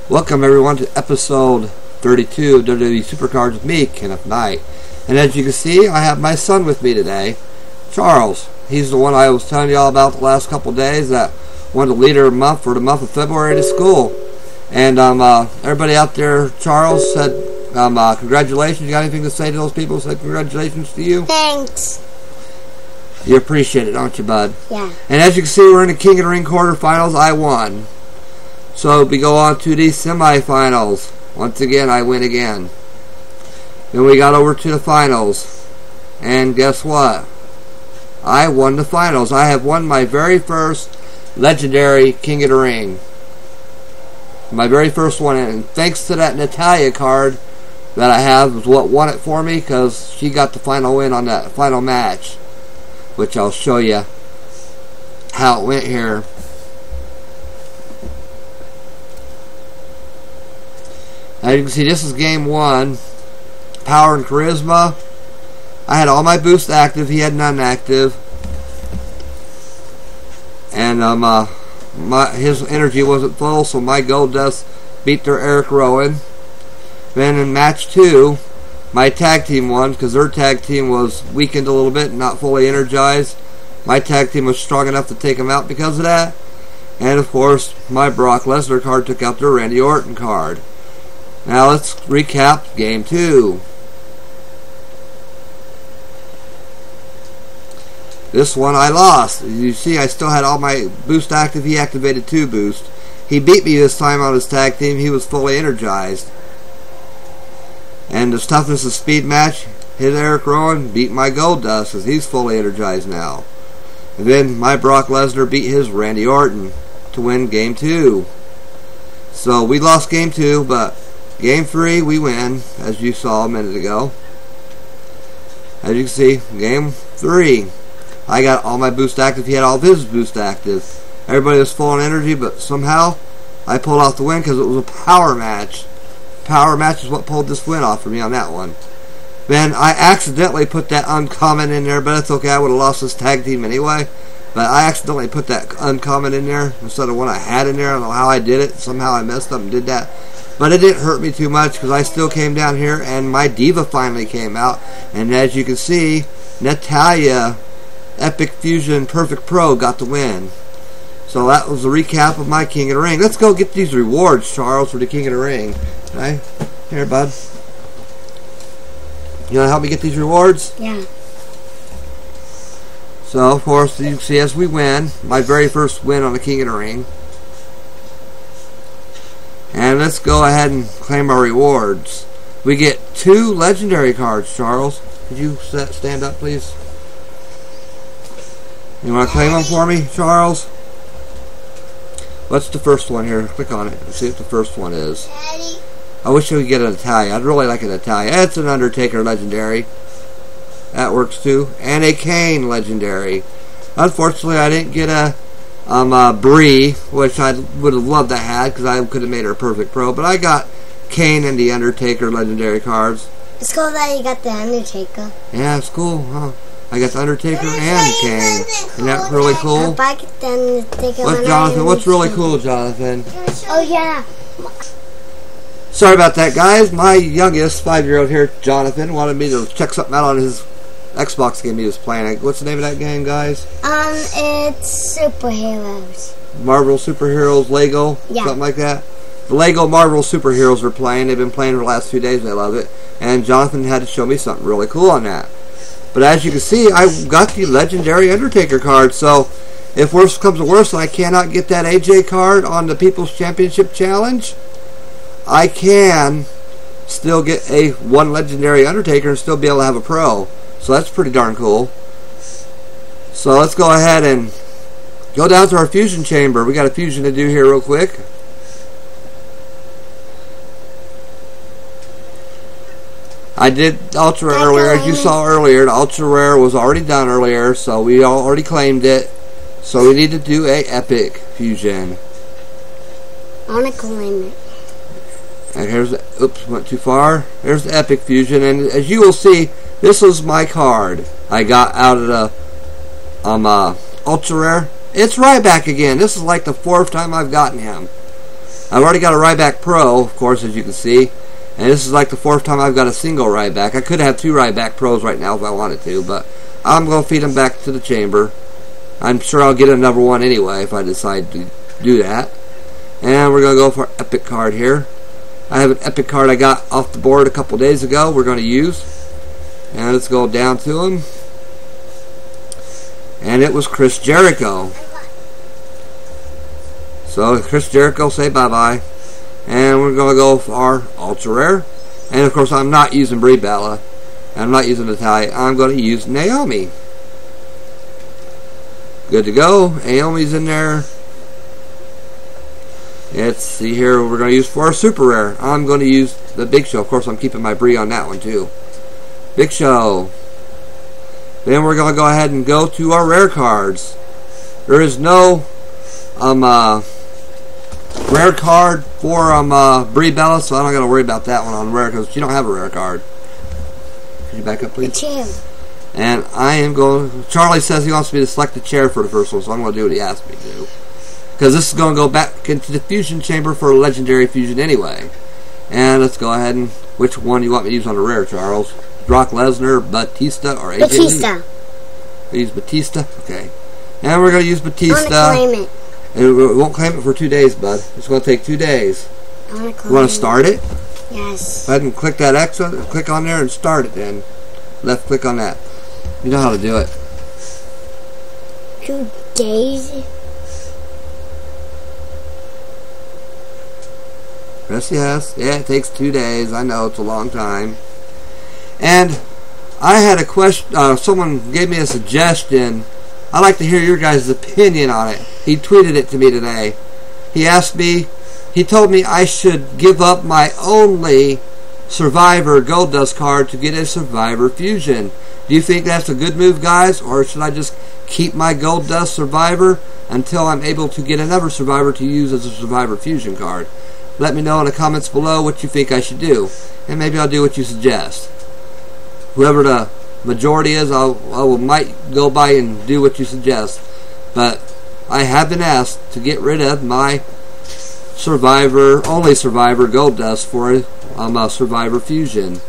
Welcome everyone to episode 32 of WWE Supercards with me, Kenneth Knight. And as you can see, I have my son with me today, Charles. He's the one I was telling you all about the last couple of days that wanted to lead our month for the month of February to school. And everybody out there, Charles said congratulations. You got anything to say to those people who said congratulations to you? Thanks. You appreciate it, don't you, bud? Yeah. And as you can see, we're in the King of the Ring quarterfinals. I won. So we go on to the semifinals. Once again, I win again. Then we got over to the finals. And guess what? I won the finals. I have won my very first legendary King of the Ring. My very first one. And thanks to that Natalia card that I have is what won it for me, because she got the final win on that final match. Which I'll show you how it went here. As you can see, this is game one. Power and Charisma. I had all my boosts active. He had none active. And his energy wasn't full, so my Gold Dust beat their Eric Rowan. Then in match two, my tag team won because their tag team was weakened a little bit and not fully energized. My tag team was strong enough to take them out because of that. And of course, my Brock Lesnar card took out their Randy Orton card. Now let's recap game two. This one I lost. You see, I still had all my boost active. He activated 2 boosts. He beat me this time on his tag team. He was fully energized. And the toughness of speed match, hit Eric Rowan, beat my Gold Dust because he's fully energized now. And then my Brock Lesnar beat his Randy Orton to win game 2. So we lost game 2, but game 3 we win, as you saw a minute ago. As you can see, game 3. I got all my boost active. He had all of his boost active. Everybody was full on energy, but somehow I pulled off the win because it was a power match. Power match is what pulled this win off for me on that one. Then I accidentally put that uncommon in there, but it's okay. I would have lost this tag team anyway. But I accidentally put that uncommon in there instead of one I had in there. I don't know how I did it. Somehow I messed up and did that. But it didn't hurt me too much because I still came down here and my Diva finally came out. And as you can see, Natalia Epic Fusion Perfect Pro got the win. So that was a recap of my King of the Ring. Let's go get these rewards, Charles, for the King of the Ring. Okay? Here, bud. You want to help me get these rewards? Yeah. So, of course, you can see as we win, my very first win on the King of the Ring. And let's go ahead and claim our rewards. We get 2 legendary cards, Charles. Could you stand up, please? You want to claim them for me, Charles? What's the first one here? Click on it and see what the first one is. Daddy. I wish we could get an Italia. I'd really like an Italia. It's an Undertaker legendary. That works too. And a Kane legendary. Unfortunately, I didn't get a Brie, which I would have loved to have because I could have made her a perfect pro. But I got Kane and the Undertaker legendary cards. It's cool that you got the Undertaker. Yeah, it's cool, huh? I got the Undertaker and Kane. Isn't that really cool? If I get the Undertaker, What's Jonathan? What's really cool, Jonathan? Oh yeah. Sorry about that, guys. My youngest 5-year-old here, Jonathan, wanted me to check something out on his Xbox game he was playing. What's the name of that game, guys? It's Superheroes. Marvel Superheroes Lego? Yeah. Something like that? The Lego Marvel Superheroes are playing. They've been playing for the last few days. They love it. And Jonathan had to show me something really cool on that. But as you can see, I got the legendary Undertaker card. So if worse comes to worse and I cannot get that AJ card on the People's Championship Challenge, I can still get a 1 legendary Undertaker and still be able to have a pro. So that's pretty darn cool. So let's go ahead and go down to our fusion chamber. We got a fusion to do here real quick. I did Ultra Rare earlier. As you saw earlier, the Ultra Rare was already done earlier, so we already claimed it. So we need to do a Epic Fusion. I want to claim it. And here's the, oops, went too far. There's the Epic Fusion, and as you will see, this was my card I got out of the Ultra Rare. It's right back again. This is like the 4th time I've gotten him. I've already got a Ryback Pro, of course, as you can see. And this is like the 4th time I've got a single Ryback. I could have 2 Ryback Pros right now if I wanted to, but I'm going to feed them back to the chamber. I'm sure I'll get another one anyway if I decide to do that. And we're going to go for Epic card here. I have an Epic card I got off the board a couple days ago we're going to use. And let's go down to him. And it was Chris Jericho. So Chris Jericho, say bye-bye. And we're going to go for our Ultra Rare. And of course I'm not using Brie Bella. I'm not using Natalia. I'm going to use Naomi. Good to go. Naomi's in there. Let's see here. We're going to use for our Super Rare. I'm going to use the Big Show. Of course I'm keeping my Brie on that one too. Big Show. Then we're going to go ahead and go to our rare cards. There is no rare card for Brie Bella, so I'm not going to worry about that one on rare because you don't have a rare card. Can you back up, please? Chair. And I am going. Charlie says he wants me to select the chair for the first one, so I'm going to do what he asked me to do. Because this is going to go back into the fusion chamber for a legendary fusion anyway. And let's go ahead and. Which one do you want me to use on the rare, Charles? Brock Lesnar, Batista, or AJ? Batista. We use Batista? Okay. And we're going to use Batista. I want to claim it. And we won't claim it for 2 days, bud. It's going to take 2 days. I want to claim it. You want to start it? Yes. Go ahead and click that X, click on there and start it then. Left click on that. You know how to do it. 2 days? Yes, yes. Yeah, it takes 2 days. I know, it's a long time. And I had a question, someone gave me a suggestion. I'd like to hear your guys' opinion on it. He tweeted it to me today. He asked me, he told me I should give up my only Survivor Gold Dust card to get a Survivor Fusion. Do you think that's a good move, guys? Or should I just keep my Gold Dust Survivor until I'm able to get another Survivor to use as a Survivor Fusion card? Let me know in the comments below what you think I should do. And maybe I'll do what you suggest. Whoever the majority is, I might go by and do what you suggest. But I have been asked to get rid of my only Survivor Gold Dust for a Survivor Fusion.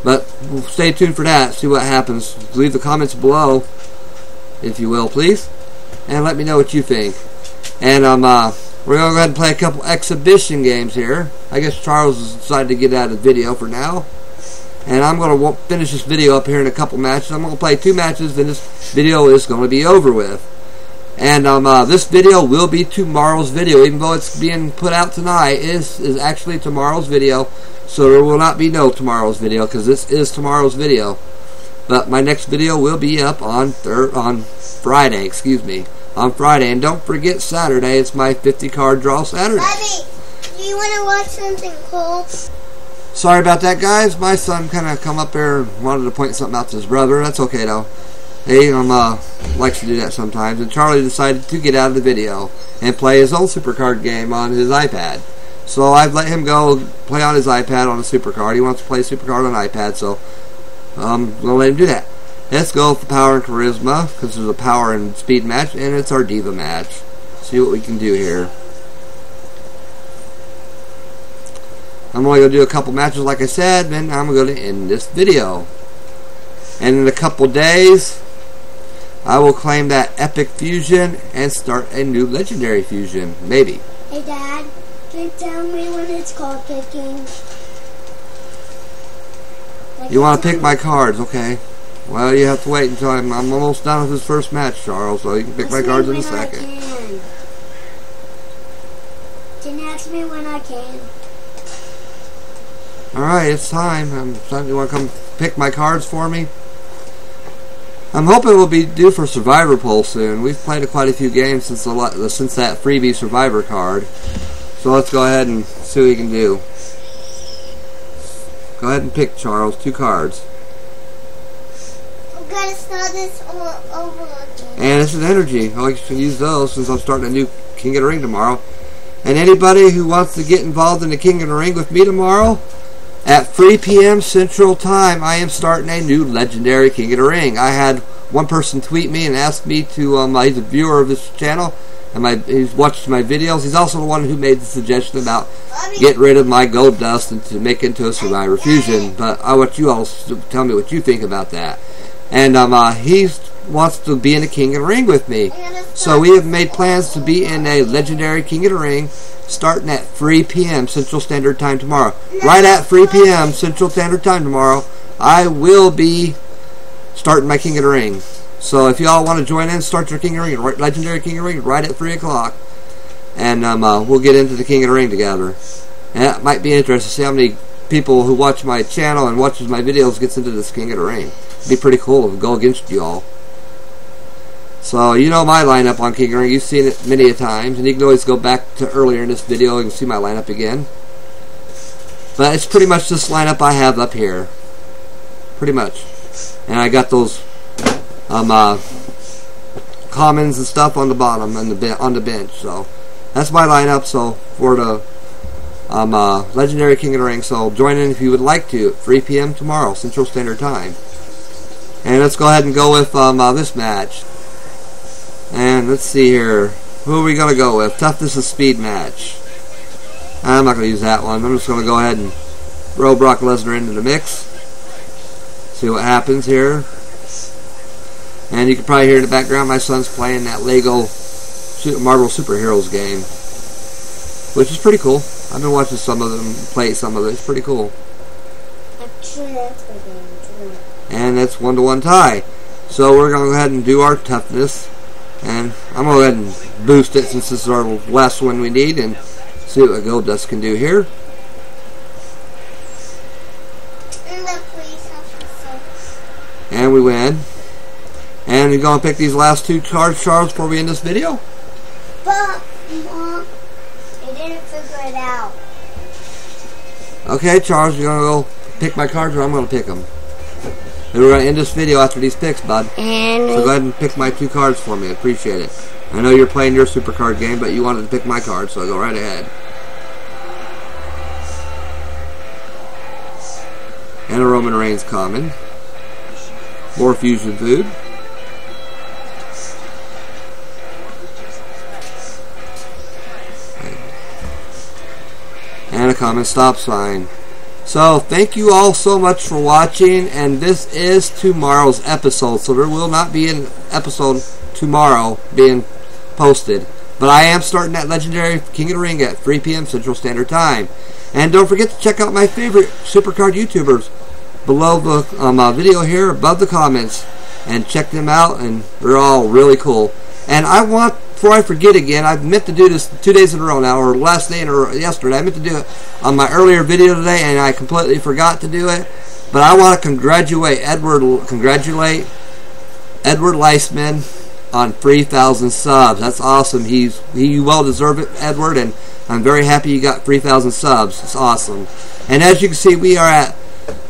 But stay tuned for that, see what happens. Leave the comments below, if you will, please. And let me know what you think. And we're going to go ahead and play a couple exhibition games here. I guess Charles has decided to get out of the video for now. And I'm going to finish this video up here in a couple matches. I'm going to play 2 matches, then this video is going to be over with. And this video will be tomorrow's video, even though it's being put out tonight. It is actually tomorrow's video, so there will not be no tomorrow's video because this is tomorrow's video. But my next video will be up on Friday. Excuse me, on Friday. And don't forget Saturday. It's my 50 card draw Saturday. Daddy, do you want to watch something cool? Sorry about that, guys. My son kind of come up there and wanted to point something out to his brother. That's okay though. He likes to do that sometimes. And Charlie decided to get out of the video and play his old Supercard game on his iPad. So I've let him go play on his iPad on a Supercard. He wants to play Supercard on iPad, so I'm going to let him do that. Let's go for Power and Charisma, because there's a Power and Speed match, and it's our Diva match. See what we can do here. I'm only going to do a couple matches like I said, then I'm going to end this video. And in a couple days, I will claim that Epic Fusion and start a new Legendary Fusion. Maybe. Hey Dad, can you tell me when it's called picking? You want to pick my cards, okay. Well, you have to wait until I'm almost done with this first match, Charles, so you can pick my cards in a second. Can you ask me when I can? Alright, it's time. You want to come pick my cards for me? I'm hoping we'll be due for Survivor Poll soon. We've played quite a few games since that freebie Survivor card. So let's go ahead and see what we can do. Go ahead and pick, Charles, 2 cards. I've got to start this all over again. And it's an energy. I like to use those since I'm starting a new King of the Ring tomorrow. And anybody who wants to get involved in the King of the Ring with me tomorrow, at 3 p.m. Central Time, I am starting a new Legendary King of the Ring. I had one person tweet me and ask me to, he's a viewer of this channel, and he watches my videos. He's also the one who made the suggestion about getting rid of my gold dust and to make it into a Survivor Fusion. But I want you all to tell me what you think about that. And he wants to be in the King of the Ring with me. So we have made plans to be in a legendary King of the Ring starting at 3 p.m. Central Standard Time tomorrow. Right at 3 p.m. Central Standard Time tomorrow, I will be starting my King of the Ring. So if y'all want to join in, start your King of the Ring, legendary King of the Ring, right at 3 o'clock. And we'll get into the King of the Ring together. And that might be interesting to see how many people who watch my channel and watches my videos gets into this King of the Ring. It'd be pretty cool to go against you all. So you know my lineup on King of the Ring. You've seen it many a times, and you can always go back to earlier in this video and see my lineup again. But it's pretty much this lineup I have up here, pretty much. And I got those commons and stuff on the bottom and on the bench. So that's my lineup. So for the legendary King of the Ring. So join in if you would like to at 3 p.m. tomorrow Central Standard Time. And let's go ahead and go with this match. And let's see here. Who are we going to go with? Toughness and speed match. I'm not going to use that one. I'm just going to go ahead and throw Brock Lesnar into the mix. See what happens here. And you can probably hear in the background my son's playing that Lego Marvel Superheroes game, which is pretty cool. I've been watching some of them play some of it. It's pretty cool. Actually, that's what I'm doing. And that's 1-to-1 tie. So we're going to go ahead and do our toughness. And I'm going to go ahead and boost it since this is our last one we need, and see what Gold Dust can do here. And we win. And you're going to pick these last two cards, Charles, before we end this video? But, Mom, I didn't figure it out. Okay, Charles, you're going to go pick my cards, or I'm going to pick them. And we're going to end this video after these picks, bud. And so go ahead and pick my two cards for me. I appreciate it. I know you're playing your super card game, but you wanted to pick my card, so go right ahead. And a Roman Reigns common. More fusion food. And a common stop sign. So thank you all so much for watching, and this is tomorrow's episode, so there will not be an episode tomorrow being posted, but I am starting that legendary King of the Ring at 3 p.m. Central Standard Time. And don't forget to check out my favorite supercard YouTubers below the video here, above the comments, and check them out, and they're all really cool. And I want, before I forget again, I meant to do this 2 days in a row now, or last day or yesterday. I meant to do it on my earlier video today, and I completely forgot to do it. But I want to congratulate Edward Leisman on 3,000 subs. That's awesome. He well deserved it, Edward, and I'm very happy you got 3,000 subs. It's awesome. And as you can see, we are at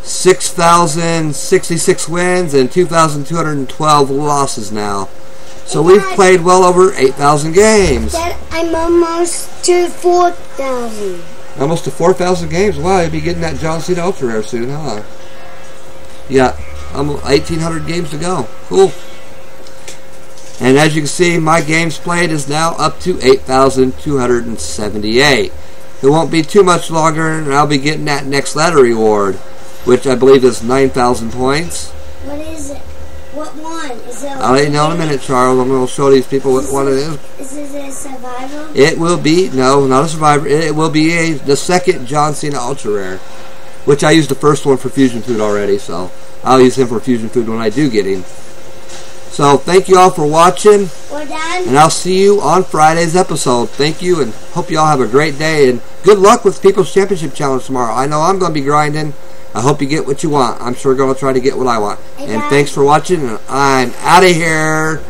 6,066 wins and 2,212 losses now. So we've played well over 8,000 games. Dad, I'm almost to 4,000. Almost to 4,000 games? Wow, you'll be getting that John Cena Ultra Rare soon, huh? Yeah, almost 1,800 games to go. Cool. And as you can see, my games played is now up to 8,278. It won't be too much longer, and I'll be getting that next ladder reward, which I believe is 9,000 points. What is it? What one? Is it? I'll let you know in a minute, Charles. I'm going to show these people what one it is. Is it a survivor? It will be, no, not a survivor. It will be the second John Cena Ultra Rare, which I used the first one for fusion food already, so I'll use him for fusion food when I do get him. So thank you all for watching, and I'll see you on Friday's episode. Thank you, and hope you all have a great day, and good luck with People's Championship Challenge tomorrow. I know I'm going to be grinding. I hope you get what you want. I'm sure going to try to get what I want. And thanks for watching, and I'm out of here.